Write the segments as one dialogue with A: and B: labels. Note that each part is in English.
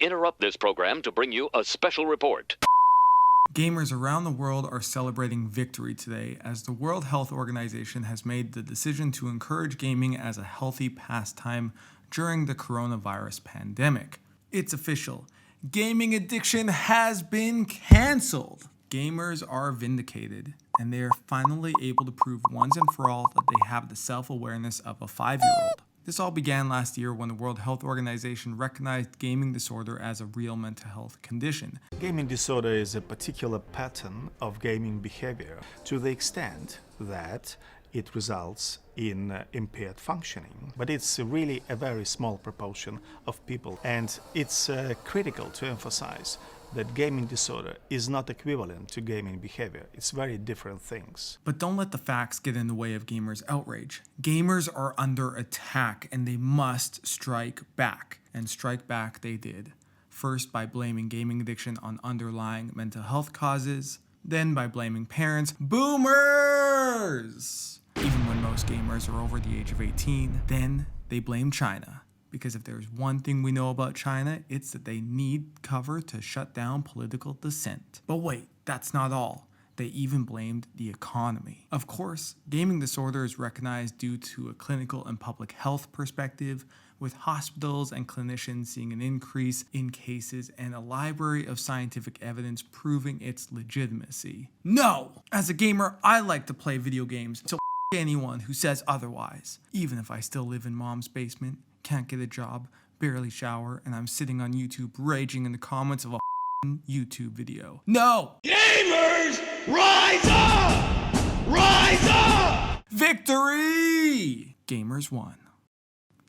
A: interrupt this program to bring you a special report.
B: Gamers around the world are celebrating victory today as the World Health Organization has made the decision to encourage gaming as a healthy pastime during the coronavirus pandemic. It's official. Gaming addiction has been cancelled. Gamers are vindicated, and they are finally able to prove once and for all that they have the self-awareness of a 5-year-old. This all began last year when the World Health Organization recognized gaming disorder as a real mental health condition.
C: Gaming disorder is a particular pattern of gaming behavior to the extent that it results in impaired functioning. But it's really a very small proportion of people, and it's critical to emphasize that gaming disorder is not equivalent to gaming behavior. It's very different things.
B: But don't let the facts get in the way of gamers' outrage. Gamers are under attack and they must strike back. And strike back they did. First by blaming gaming addiction on underlying mental health causes, then by blaming parents, boomers! Even when most gamers are over the age of 18, then they blame China. Because if there's one thing we know about China, it's that they need cover to shut down political dissent. But wait, that's not all. They even blamed the economy. Of course, gaming disorder is recognized due to a clinical and public health perspective, with hospitals and clinicians seeing an increase in cases and a library of scientific evidence proving its legitimacy. No! As a gamer, I like to play video games, so anyone who says otherwise. Even if I still live in mom's basement, can't get a job, barely shower, and I'm sitting on YouTube raging in the comments of a YouTube video. No!
D: Gamers, rise up! Rise up!
B: Victory! Gamers won.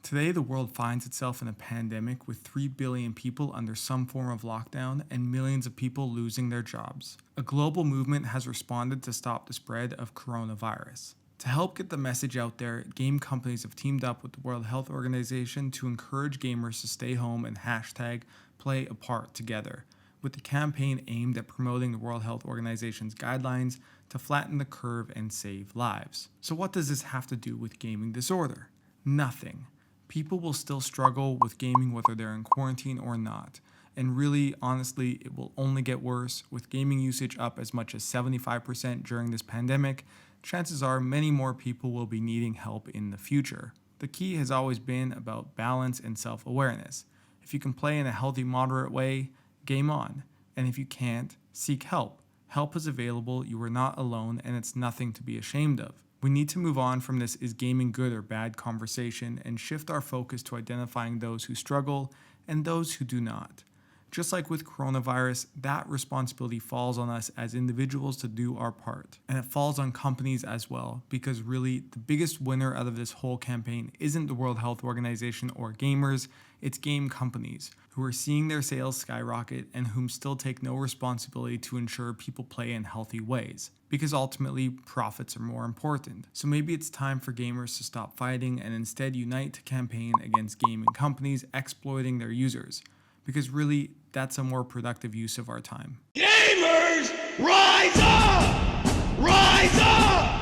B: Today, the world finds itself in a pandemic with 3 billion people under some form of lockdown and millions of people losing their jobs. A global movement has responded to stop the spread of coronavirus. To help get the message out there, game companies have teamed up with the World Health Organization to encourage gamers to stay home and #play a part together, with the campaign aimed at promoting the World Health Organization's guidelines to flatten the curve and save lives. So what does this have to do with gaming disorder? Nothing. People will still struggle with gaming whether they're in quarantine or not. And really, honestly, it will only get worse. With gaming usage up as much as 75% during this pandemic, chances are many more people will be needing help in the future. The key has always been about balance and self-awareness. If you can play in a healthy, moderate way, game on. And if you can't, seek help. Help is available, you are not alone, and it's nothing to be ashamed of. We need to move on from this is gaming good or bad conversation and shift our focus to identifying those who struggle and those who do not. Just like with coronavirus, that responsibility falls on us as individuals to do our part. And it falls on companies as well, because really the biggest winner out of this whole campaign isn't the World Health Organization or gamers, it's game companies, who are seeing their sales skyrocket and whom still take no responsibility to ensure people play in healthy ways. Because ultimately, profits are more important. So maybe it's time for gamers to stop fighting and instead unite to campaign against gaming companies exploiting their users. Because really, that's a more productive use of our time.
D: Gamers, rise up! Rise up!